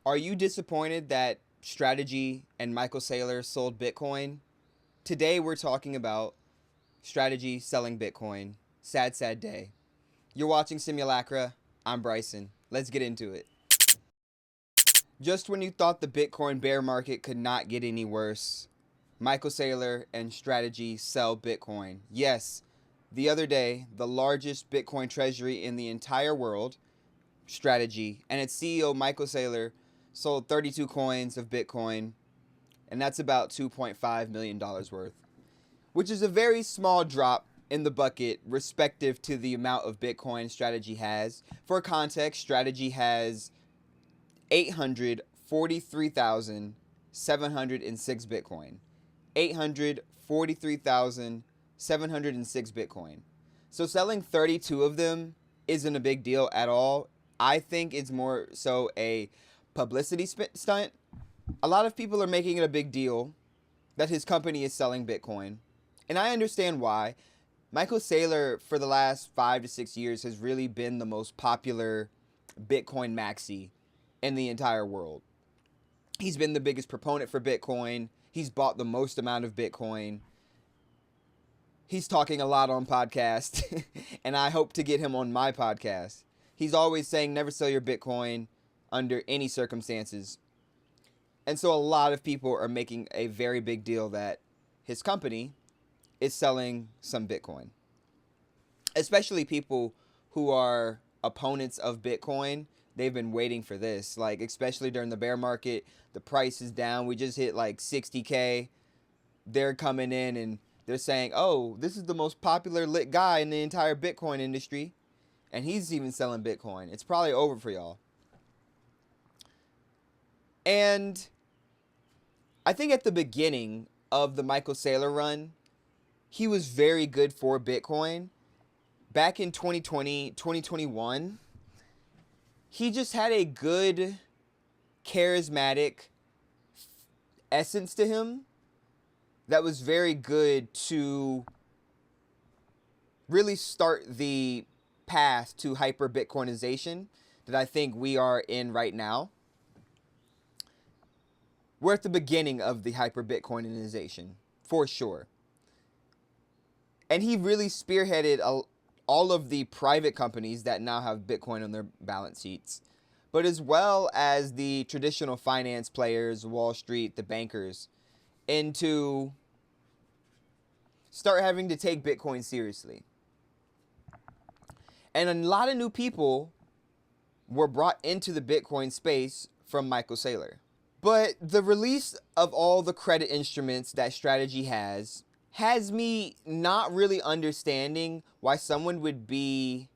Are you disappointed that Strategy and Michael Saylor sold Bitcoin? Today we're talking about Strategy selling Bitcoin. Sad, sad day. You're watching Simulacra. I'm Bryson. Let's get into it. Just when you thought the Bitcoin bear market could not get any worse, Michael Saylor and Strategy sell Bitcoin. Yes, the other day, the largest Bitcoin treasury in the entire world, Strategy, and its CEO Michael Saylor sold 32 coins of Bitcoin, and that's about $2.5 million worth, which is a very small drop in the bucket respective to the amount of Bitcoin Strategy has. For context, Strategy has 843,706 Bitcoin. 843,706 Bitcoin. So selling 32 of them isn't a big deal at all. I think it's more so a publicity stunt. A lot of people are making it a big deal that his company is selling Bitcoin. And I understand why. Michael Saylor, for the last 5 to 6 years, has really been the most popular Bitcoin maxi in the entire world. He's been the biggest proponent for Bitcoin. He's bought the most amount of Bitcoin. He's talking a lot on podcasts, and I hope to get him on my podcast. He's always saying never sell your Bitcoin under any circumstances. And so a lot of people are making a very big deal that his company is selling some Bitcoin. Especially people who are opponents of Bitcoin. They've been waiting for this. Like, especially during the bear market, the price is down. We just hit like 60K. They're coming in and they're saying, oh, this is the most popular lit guy in the entire Bitcoin industry. And he's even selling Bitcoin. It's probably over for y'all. And I think at the beginning of the Michael Saylor run, he was very good for Bitcoin. Back in 2020, 2021, he just had a good, charismatic essence to him that was very good to really start the path to hyper Bitcoinization that I think we are in right now. We're at the beginning of the hyper Bitcoinization, for sure. And he really spearheaded all of the private companies that now have Bitcoin on their balance sheets, but as well as the traditional finance players, Wall Street, the bankers, into start having to take Bitcoin seriously. And a lot of new people were brought into the Bitcoin space from Michael Saylor. But the release of all the credit instruments that Strategy has me not really understanding why someone would buy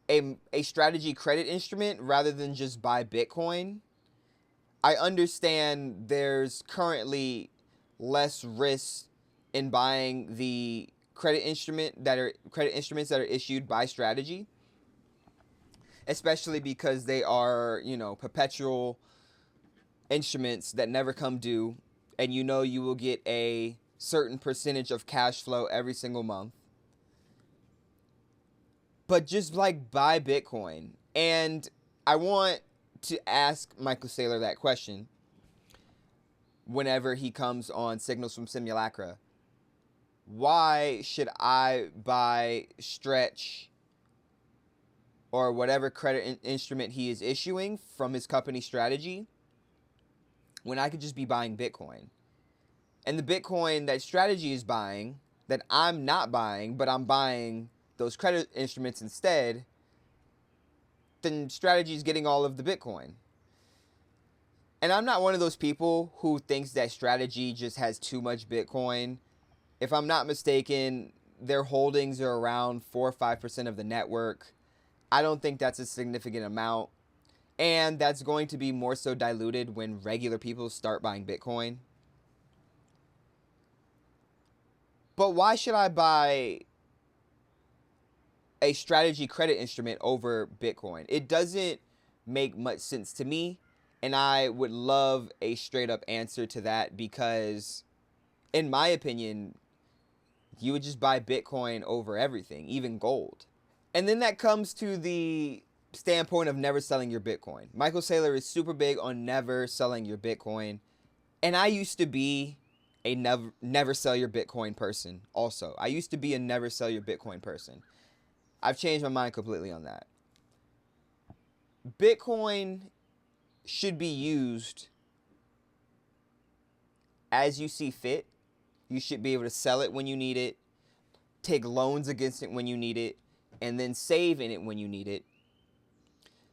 a Strategy credit instrument rather than just buy Bitcoin. I understand there's currently less risk in buying the credit instruments that are issued by Strategy, especially because they are, perpetual instruments that never come due, and you will get a certain percentage of cash flow every single month. But just like buy Bitcoin. And I want to ask Michael Saylor that question whenever he comes on Signals from Simulacra. Why should I buy Stretch or whatever credit instrument he is issuing from his company Strategy when I could just be buying Bitcoin? And the Bitcoin that Strategy is buying, that I'm not buying, but I'm buying those credit instruments instead, then Strategy is getting all of the Bitcoin. And I'm not one of those people who thinks that Strategy just has too much Bitcoin. If I'm not mistaken, their holdings are around 4 or 5% of the network. I don't think that's a significant amount. And that's going to be more so diluted when regular people start buying Bitcoin. But why should I buy a Strategy credit instrument over Bitcoin? It doesn't make much sense to me. And I would love a straight up answer to that, because in my opinion, you would just buy Bitcoin over everything, even gold. And then that comes to the standpoint of never selling your Bitcoin. Michael Saylor is super big on never selling your Bitcoin. And I used to be a never sell your Bitcoin person also. I used to be a never sell your Bitcoin person. I've changed my mind completely on that. Bitcoin should be used as you see fit. You should be able to sell it when you need it, take loans against it when you need it, and then save in it when you need it.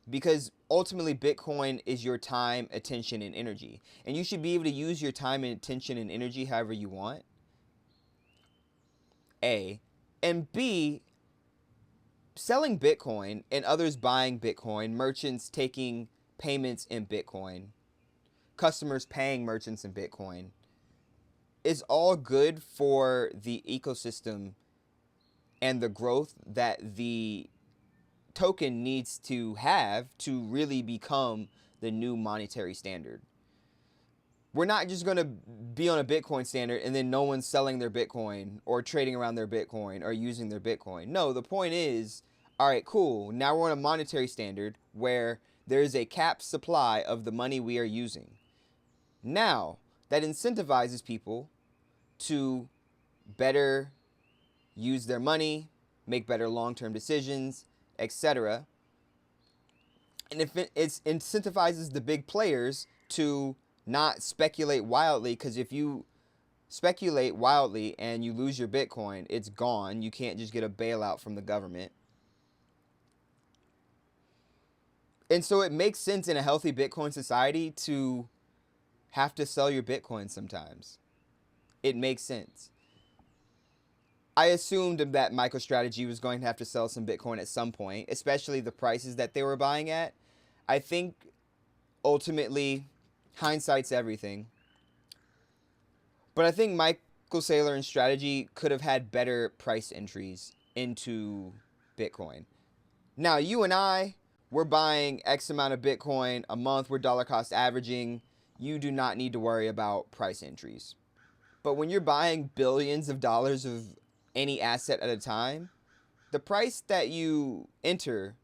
Because ultimately, Bitcoin is your time, attention, and energy. And you should be able to use your time and attention and energy however you want. A. And B, selling Bitcoin and others buying Bitcoin, merchants taking payments in Bitcoin, customers paying merchants in Bitcoin, is all good for the ecosystem and the growth that the token needs to have to really become the new monetary standard. We're not just going to be on a Bitcoin standard and then no one's selling their Bitcoin or trading around their Bitcoin or using their Bitcoin. No, the point is, all right, cool. Now we're on a monetary standard where there is a capped supply of the money we are using. Now, that incentivizes people to better use their money, make better long-term decisions, etc. And if it incentivizes the big players to not speculate wildly, because if you speculate wildly and you lose your Bitcoin, it's gone. You can't just get a bailout from the government. And so it makes sense in a healthy Bitcoin society to have to sell your Bitcoin sometimes. It makes sense. I assumed that MicroStrategy was going to have to sell some Bitcoin at some point, especially the prices that they were buying at. I think ultimately, hindsight's everything. But I think Michael Saylor and Strategy could have had better price entries into Bitcoin. Now, you and I, we're buying X amount of Bitcoin a month. We're dollar cost averaging. You do not need to worry about price entries. But when you're buying billions of dollars of any asset at a time, the price that you enter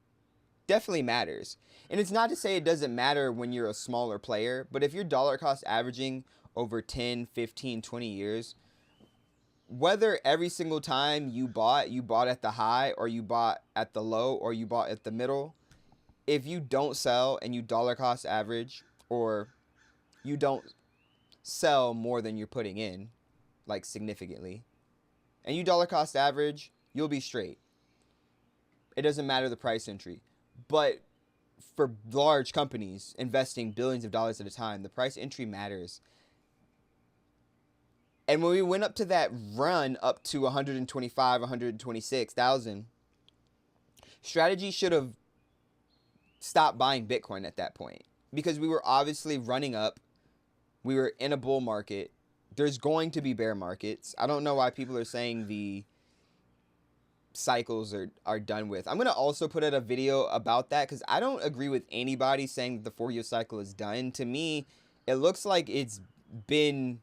definitely matters. And it's not to say it doesn't matter when you're a smaller player, but if you're dollar cost averaging over 10, 15, 20 years, whether every single time you bought at the high or you bought at the low or you bought at the middle, if you don't sell and you dollar cost average or you don't sell more than you're putting in, like significantly, and you dollar cost average, you'll be straight. It doesn't matter the price entry. But for large companies investing billions of dollars at a time, the price entry matters. And when we went up to that run up to 125, 126,000, Strategy should have stopped buying Bitcoin at that point because we were obviously running up. We were in a bull market. There's going to be bear markets. I don't know why people are saying the cycles are done with. I'm going to also put out a video about that because I don't agree with anybody saying that the 4-year cycle is done. To me, it looks like it's been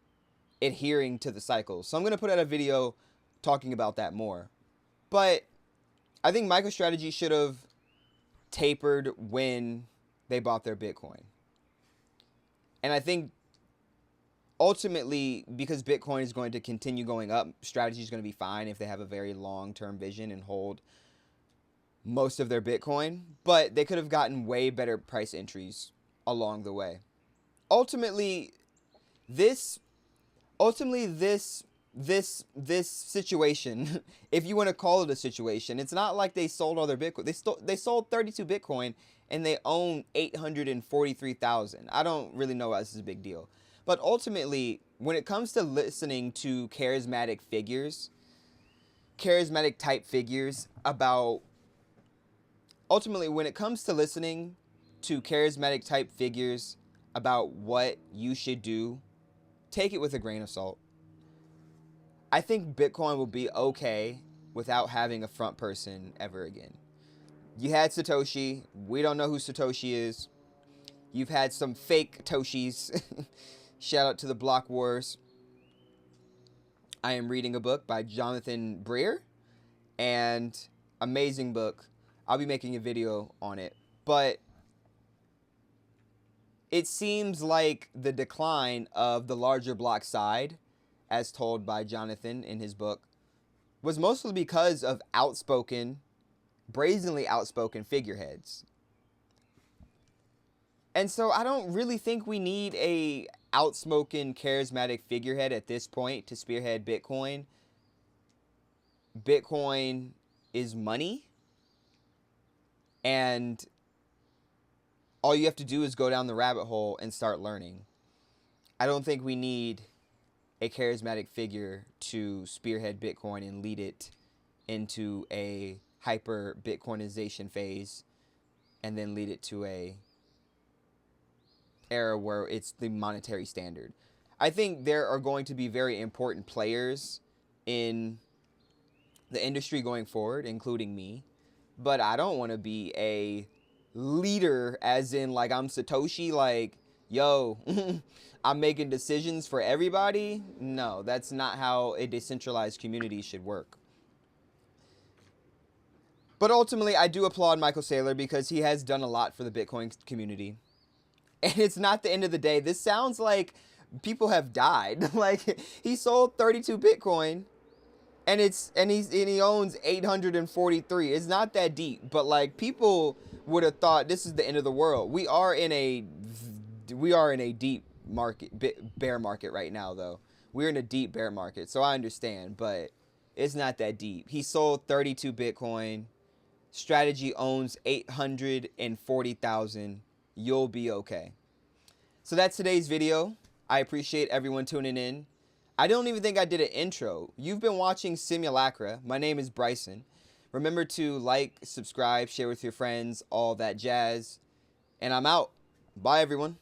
adhering to the cycle. So I'm going to put out a video talking about that more. But I think MicroStrategy should have tapered when they bought their Bitcoin. And I think ultimately, because Bitcoin is going to continue going up, Strategy is going to be fine if they have a very long-term vision and hold most of their Bitcoin. But they could have gotten way better price entries along the way. Ultimately, this situation, if you want to call it a situation, it's not like they sold all their Bitcoin. They sold 32 Bitcoin and they own 843,000. I don't really know why this is a big deal. But ultimately, when it comes to listening to charismatic type figures about, ultimately, when it comes to listening to charismatic type figures about what you should do, take it with a grain of salt. I think Bitcoin will be okay without having a front person ever again. You had Satoshi. We don't know who Satoshi is. You've had some fake Toshis. Shout out to the Block Wars. I am reading a book by Jonathan Breer, and amazing book. I'll be making a video on it But it seems like the decline of the larger block side, as told by Jonathan in his book, was mostly because of brazenly outspoken figureheads. And so I don't really think we need a outspoken, charismatic figurehead at this point to spearhead Bitcoin. Bitcoin is money, and all you have to do is go down the rabbit hole and start learning. I don't think we need a charismatic figure to spearhead Bitcoin and lead it into a hyper Bitcoinization phase and then lead it to a era where it's the monetary standard. I think there are going to be very important players in the industry going forward, including me, but I don't want to be a leader as in like I'm Satoshi, like, yo, I'm making decisions for everybody. No, that's not how a decentralized community should work. But ultimately, I do applaud Michael Saylor because he has done a lot for the Bitcoin community. And it's not the end of the day. This sounds like people have died. Like, he sold 32 Bitcoin and he owns 843. It's not that deep, but like people would have thought this is the end of the world. We are in a deep bear market right now, though. We're in a deep bear market, so I understand, but it's not that deep. He sold 32 Bitcoin. Strategy owns 840,000. You'll be okay. So that's today's video. I appreciate everyone tuning in. I don't even think I did an intro. You've been watching Simulacra. My name is Bryson. Remember to like, subscribe, share with your friends, all that jazz. And I'm out. Bye, everyone.